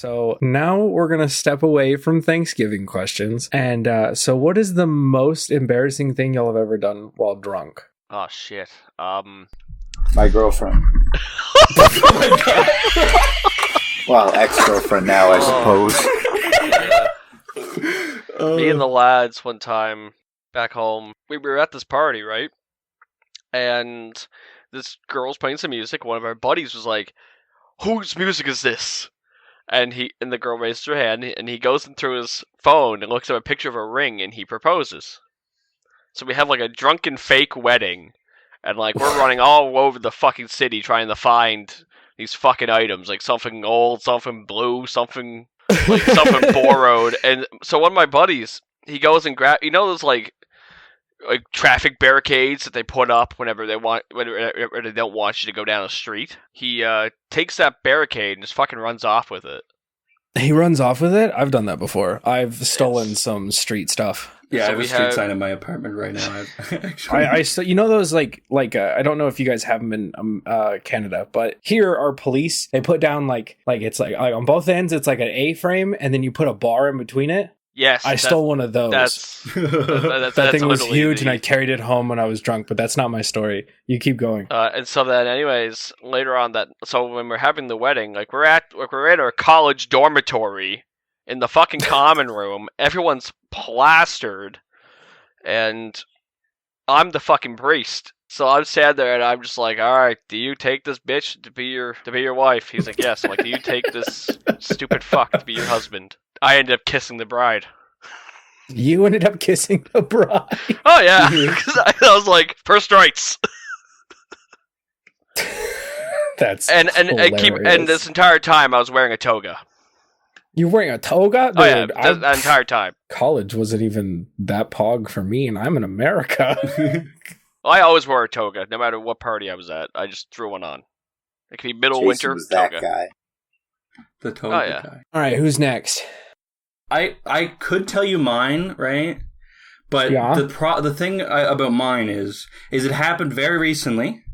So now we're going to step away from Thanksgiving questions. And so what is the most embarrassing thing y'all have ever done while drunk? Oh, shit. My girlfriend. Oh my God. Well, ex-girlfriend now, I suppose. Me and the lads one time back home, we were at this party, right? And this girl's playing some music. One of our buddies was like, "Whose music is this?" And the girl raised her hand, and he goes in through his phone and looks at a picture of a ring, and he proposes. So we have like a drunken fake wedding, and like we're running all over the fucking city trying to find these fucking items, like something old, something blue, something borrowed. And so one of my buddies, he goes and those like traffic barricades that they put up whenever they don't want you to go down a street. He takes that barricade and just fucking runs off with it. He runs off with it? I've done that before. I've stolen some street stuff. Yeah, so I have a street sign in my apartment right now. I you know those like I don't know if you guys have them in Canada, but here our police, they put down like it's like on both ends it's like an A-frame, and then you put a bar in between it. Yes, I stole one of those. That thing was huge, and I carried it home when I was drunk. But that's not my story. You keep going. And so then, anyways, later on so when we're having the wedding, like we're at our college dormitory in the fucking common room. Everyone's plastered, and I'm the fucking priest. So I'm sat there, and I'm just like, "All right, do you take this bitch to be your wife?" He's like, "Yes." I'm like, "Do you take this stupid fuck to be your husband?" I ended up kissing the bride. You ended up kissing the bride? Oh, yeah. Because I was like, first rights. That's and this entire time I was wearing a toga. You were wearing a toga? Dude, oh, yeah, that entire time. College wasn't even that pog for me, and I'm in America. I always wore a toga, no matter what party I was at. I just threw one on. It could be middle winter. Was toga. That guy. The toga guy. All right, who's next? I could tell you mine, right? But the thing about mine is it happened very recently.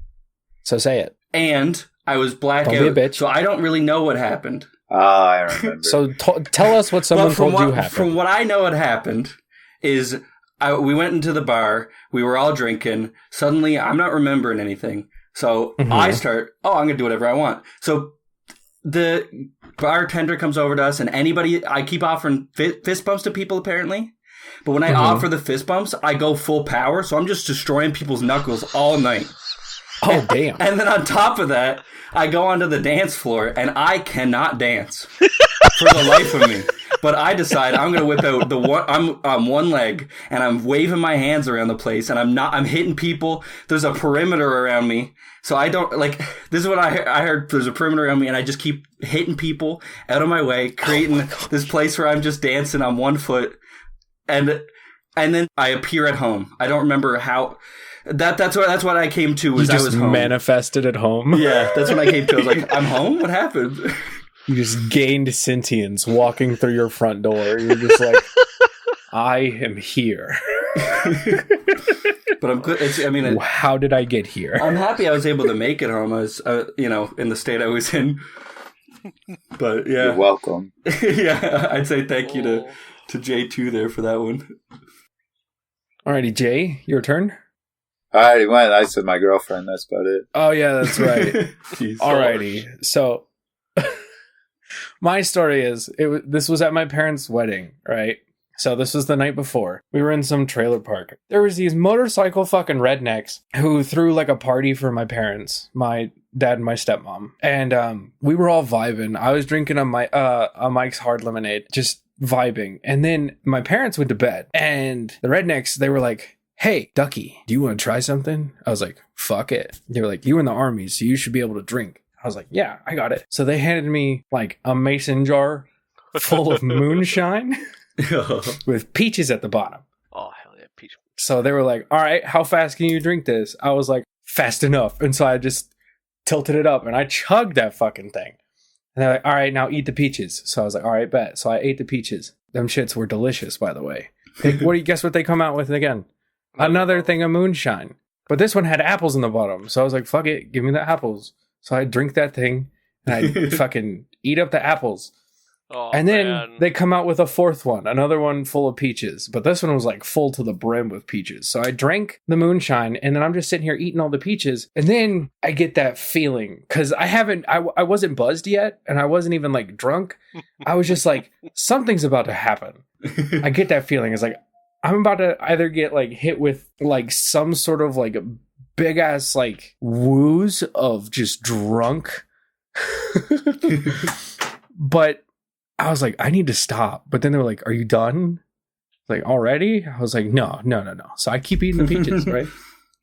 So say it. And I was blackout. Don't be a bitch. So I don't really know what happened. I remember. So tell us what someone told you happened. From what I know what happened is we went into the bar. We were all drinking. Suddenly, I'm not remembering anything. So I start, I'm going to do whatever I want. So the bartender comes over to us, and I keep offering fist bumps to people, apparently. But when I offer the fist bumps, I go full power, so I'm just destroying people's knuckles all night. Oh, damn. And then on top of that, I go onto the dance floor, and I cannot dance for the life of me. But I decide I'm going to whip out I'm on one leg, and I'm waving my hands around the place, and I'm hitting people. There's a perimeter around me. So I don't, this is what I heard, there's a perimeter around me, and I just keep hitting people out of my way, creating this place where I'm just dancing on one foot, and then I appear at home. I don't remember how, that's what I came to, was I was home. Manifested at home? Yeah, that's when I came to, I was like, I'm home? What happened? You just gained sentience walking through your front door. You're just like, I am here. But I'm good. How did I get here? I'm happy I was able to make it home. I was, in the state I was in. But yeah, you're welcome. Yeah, I'd say thank you to J2 there for that one. Alrighty, Jay, your turn. I already went. I said my girlfriend. That's about it. Oh yeah, that's right. Alrighty, so my story is this was at my parents' wedding, right? So this was the night before. We were in some trailer park. There was these motorcycle fucking rednecks who threw like a party for my parents, my dad and my stepmom. And we were all vibing. I was drinking a Mike's Hard Lemonade, just vibing. And then my parents went to bed. And the rednecks, they were like, "Hey, Ducky, do you want to try something?" I was like, "Fuck it." They were like, "You were in the army, so you should be able to drink." I was like, "Yeah, I got it." So they handed me like a mason jar full of moonshine. With peaches at the bottom. Oh, hell yeah, peach. So they were like, "All right, how fast can you drink this?" I was like, "Fast enough." And so I just tilted it up and I chugged that fucking thing. And they're like, "All right, now eat the peaches." So I was like, "All right, bet." So I ate the peaches. Them shits were delicious, by the way. What do you guess what they come out with again? Another thing of moonshine. But this one had apples in the bottom. So I was like, "Fuck it, give me the apples." So I drink that thing and I fucking eat up the apples. Oh, And then man. they come out with a fourth one, another one full of peaches. But this one was like full to the brim with peaches. So I drank the moonshine, and then I'm just sitting here eating all the peaches. And then I get that feeling, because I wasn't buzzed yet, and I wasn't even like drunk. I was just like, something's about to happen. I get that feeling. It's like, I'm about to either get like hit with like some sort of like big ass like wooze of just drunk. But I was like, I need to stop. But then they were like, are you done? Like, already? I was like, no. So I keep eating the peaches, right?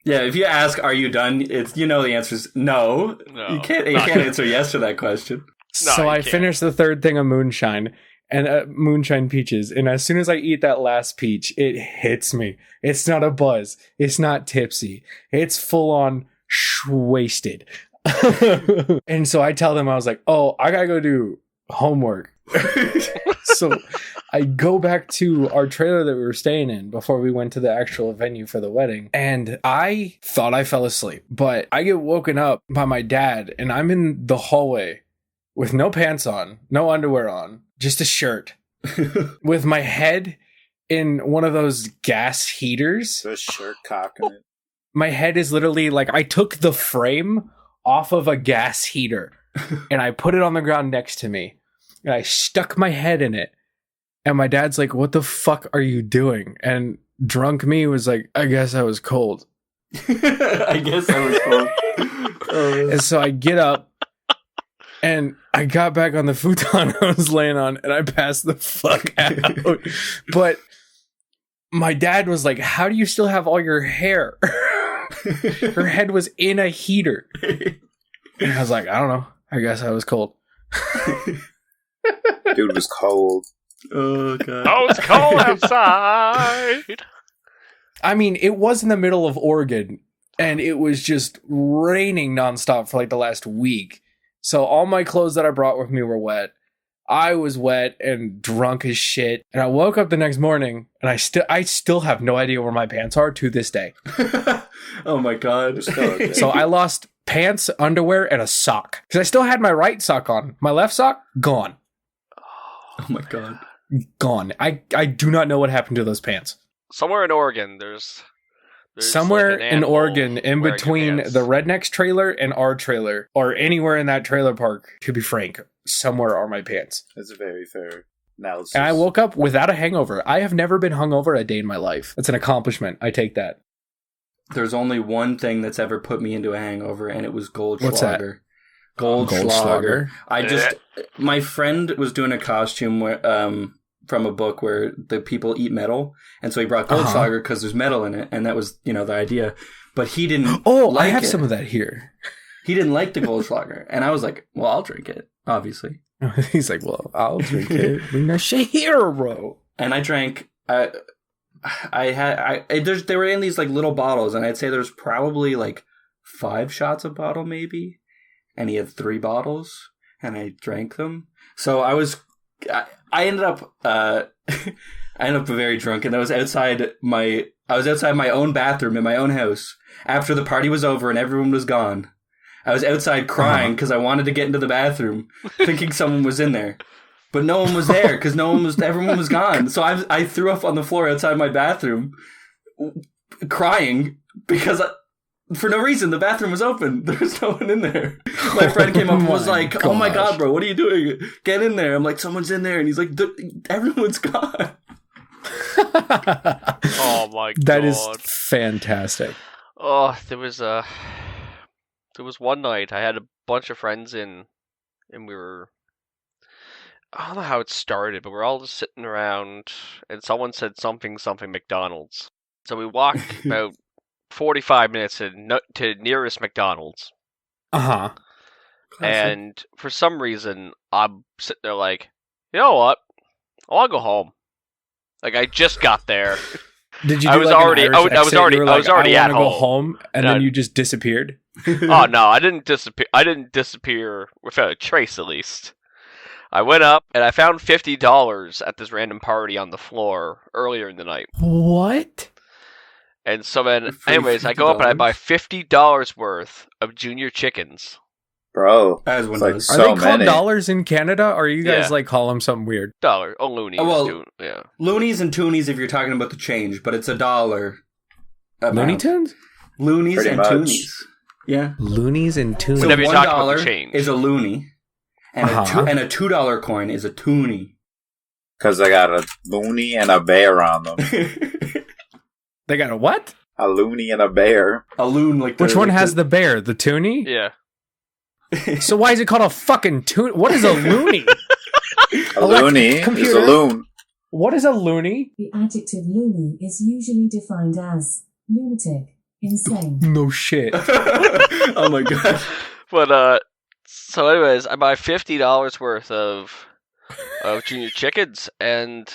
Yeah, if you ask, are you done? It's the answer is no. You can't answer yes to that question. So I finished the third thing of moonshine and moonshine peaches. And as soon as I eat that last peach, it hits me. It's not a buzz. It's not tipsy. It's full on wasted. And so I tell them, I was like, oh, I gotta go do homework. So I go back to our trailer that we were staying in before we went to the actual venue for the wedding, and I thought I fell asleep, but I get woken up by my dad, and I'm in the hallway with no pants on, no underwear on, just a shirt, with my head in one of those gas heaters. The shirt cocking it. My head is literally like, I took the frame off of a gas heater and I put it on the ground next to me, and I stuck my head in it. And my dad's like, what the fuck are you doing? And drunk me was like, I guess I was cold. I guess I was cold. And so I get up and I got back on the futon I was laying on, and I passed the fuck out. But my dad was like, how do you still have all your hair? Her head was in a heater. And I was like, I don't know. I guess I was cold. Dude was cold. Oh, God. Oh, it's cold outside. I mean, it was in the middle of Oregon, and it was just raining nonstop for like the last week. So all my clothes that I brought with me were wet. I was wet and drunk as shit. And I woke up the next morning, and I still have no idea where my pants are to this day. Oh, my God. So I lost pants, underwear, and a sock. Because I still had my right sock on. My left sock, gone. Oh, my God. Gone. I do not know what happened to those pants. Somewhere in Oregon, there's somewhere like an in animal Oregon, in wearing between your pants. the Rednecks trailer and our trailer, or anywhere in that trailer park, to be frank, somewhere are my pants. That's a very fair analysis. And I woke up without a hangover. I have never been hungover a day in my life. That's an accomplishment. I take that. There's only one thing that's ever put me into a hangover, and it was Goldschlager. What's that? Goldschlager. My friend was doing a costume where, from a book where the people eat metal, and so he brought Goldschlager because there's metal in it, and that was, the idea. But he didn't. Oh, like I have it. some of that here. He didn't like the Goldschlager, and I was like, "Well, I'll drink it, obviously." He's like, "Well, I'll drink it." Bring that shit here, bro. And I drank. They were in these like little bottles, and I'd say there's probably like 5 shots a bottle, maybe. And he had 3 bottles, and I drank them. So I ended up very drunk, and I was outside my own bathroom in my own house after the party was over and everyone was gone. I was outside crying because I wanted to get into the bathroom, thinking someone was in there, but no one was there because everyone was gone. So I threw up on the floor outside my bathroom, crying because. For no reason, the bathroom was open. There was no one in there. My friend came up and was like, "Oh my God, bro, what are you doing? Get in there." I'm like, "Someone's in there." And he's like, "Everyone's gone." Oh my God. That is fantastic. Oh, there was one night I had a bunch of friends in, and I don't know how it started, but we're all just sitting around, and someone said something McDonald's. So we walked about 45 minutes to nearest McDonald's. Classic. And for some reason, I'm sitting there like, you know what? I want to go home. Like, I just got there. Did you? I was already at home. Go home, and then you just disappeared. Oh no, I didn't disappear. I didn't disappear without a trace, at least. I went up and I found $50 at this random party on the floor earlier in the night. What? And so then, anyways, I go up and I buy $50 worth of junior chickens. Bro, As one like does. Are they called dollars in Canada, or you guys like call them something weird? Dollar. Oh, loonies. Yeah. Loonies and toonies if you're talking about the change, but it's $1. Looney Tunes? Loonies Pretty and much. toonies. Yeah. Loonies and So Tunes. Whenever you talk about the $1 change. is a loonie, and a $2 coin is a toonie. Because they got a loony and a bear on them. They got a what? A loony and a bear. A loon, like Which one has the bear? The toonie? Yeah. So why is it called a fucking toonie? What is a loony? A loony is computer. a loon. What is a loony? The adjective loony is usually defined as lunatic, insane. No shit. Oh my god. But, so anyways, I buy $50 worth of junior chickens, and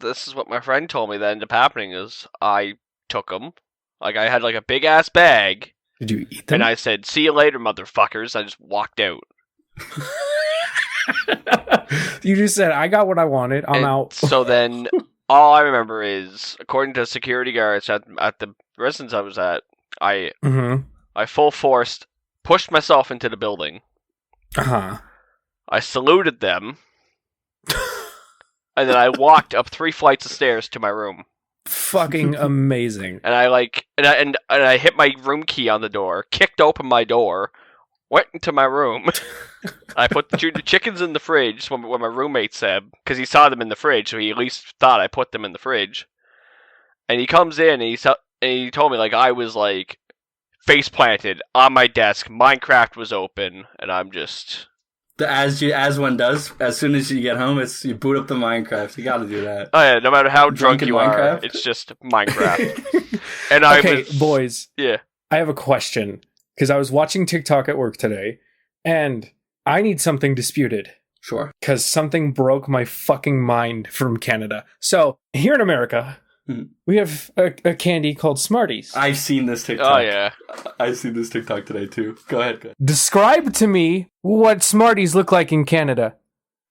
this is what my friend told me that ended up happening is I took them. Like, I had like a big ass bag. Did you eat them? And I said, "See you later, motherfuckers." I just walked out. You just said, I got what I wanted. I'm out. So then, all I remember is, according to security guards at the residence I was at, I full forced pushed myself into the building. I saluted them, and then I walked up 3 flights of stairs to my room. Fucking amazing. And I hit my room key on the door, kicked open my door, went into my room. I put the chickens in the fridge when my roommate said, because he saw them in the fridge, so he at least thought I put them in the fridge. And he comes in and he told me like I was like face planted on my desk. Minecraft was open, and I'm just As one does, as soon as you get home, you boot up the Minecraft. You gotta do that. Oh yeah, no matter how drunk you Minecraft? are, it's just Minecraft. And boys. Yeah. I have a question, because I was watching TikTok at work today, and I need something disputed. Sure. Because something broke my fucking mind from Canada. So, here in America, we have a candy called Smarties. I've seen this TikTok. Oh yeah. I've seen this TikTok today too. Go ahead. Describe to me what Smarties look like in Canada.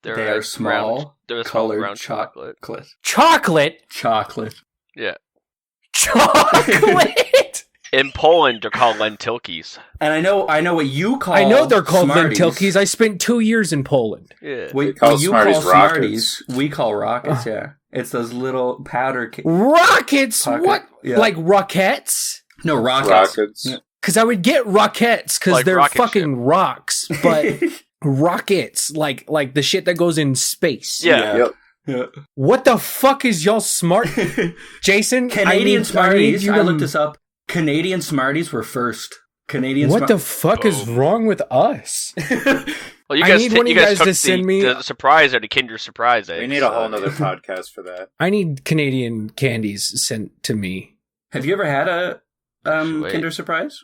They are small, they're colored brown chocolate. Chocolate? Chocolate. Yeah. Chocolate? In Poland, they're called lentilkies. And I know what you call. I know they're called Smarties. lentilkies. I spent 2 years in Poland. Yeah. What you Smarties call Smarties, we call rockets. Yeah, it's those little powder. Rockets? Pocket. What? Yeah. Like rockets? No, rockets. Rockets. Because I would get rockets because Like they're rocket fucking ship. rocks, but rockets, like the shit that goes in space. Yeah. Yep. Yeah. What the fuck is y'all smart? Jason, Canadian Smarties. you I to- looked this up. Canadian Smarties were first. What the fuck is wrong with us? Well, you I guys, need one of you guys guys took to send me- the surprise or the Kinder Surprise eggs. We need a whole nother podcast for that. I need Canadian candies sent to me. Have you ever had a Wait. Kinder Surprise?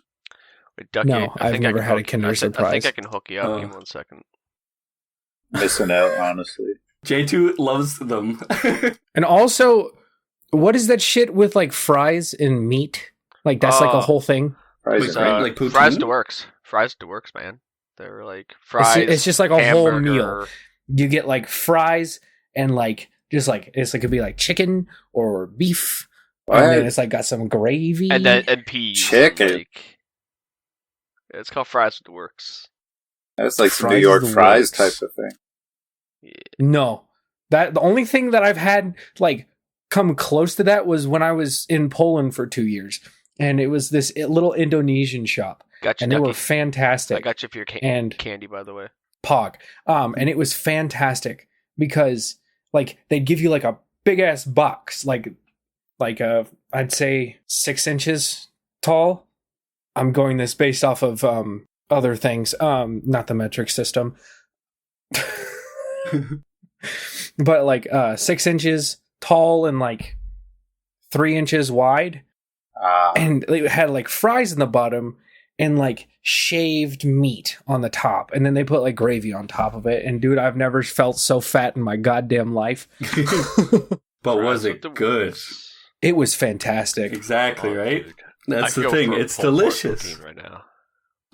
Wait, Ducky, No, I I've think I never can had a hook- Kinder I Surprise. think I can hook you up. Oh. Give me 1 second. Missing out, honestly. J2 loves them. And also, what is that shit with like fries and meat? Like that's like a whole thing. Fries Wait, and like poutine? Fries to works. Fries to works, man. They're like fries. It's just like a whole hamburger. meal. You get like fries and like just like it could be like chicken or beef, What? and then it's like got some gravy and peas. Chicken. Like, it's called fries with the works. That's like some Fries New York is the fries works. type of thing. No, that the only thing that I've had like come close to that was when I was in Poland for 2 years, and it was this little Indonesian shop, Gotcha, and they Ducky. were fantastic. I got you for your And- candy, by the way. Pog. And it was fantastic because like they'd give you like a big ass box, like I'd say 6 inches tall. I'm going this based off of other things, not the metric system. But like 6 inches tall and like 3 inches wide. And it had like fries in the bottom and like shaved meat on the top, and then they put like gravy on top of it. And dude, I've never felt so fat in my goddamn life. But was Fries it with the good? works. It was fantastic. Exactly, Oh, right? dude. That's I the could go thing. for a It's pulled pork delicious. protein right now.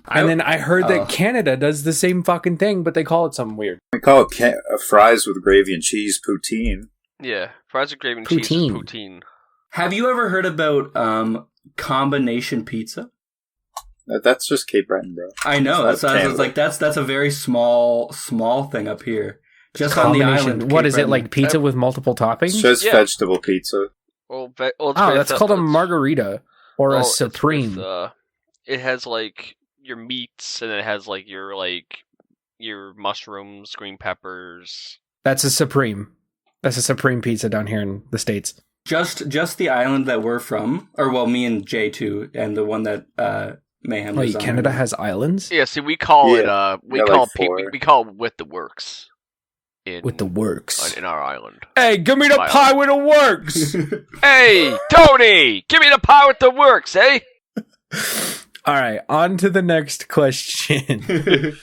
And then I heard Oh. that Canada does the same fucking thing, but they call it something weird. We call it fries with gravy and cheese poutine. Yeah, fries with gravy and cheese is Poutine. poutine. Have you ever heard about combination pizza? That's just Cape Breton, bro. I know. That's a very small thing up here. Just on the island. What is it, like pizza with multiple toppings? It's just vegetable pizza. That's called a margarita or a supreme. It has like your meats, and it has like your mushrooms, green peppers. That's a supreme. That's a supreme pizza down here in the States. Just the island that we're from, or well, me and Jay too, and the one that Mayhem. Wait, Canada has islands? Yeah, see, we call it we call it with the works. With the works in our island. Hey, give me the pie with the works. Hey, Tony, give me the pie with the works, eh? All right, on to the next question.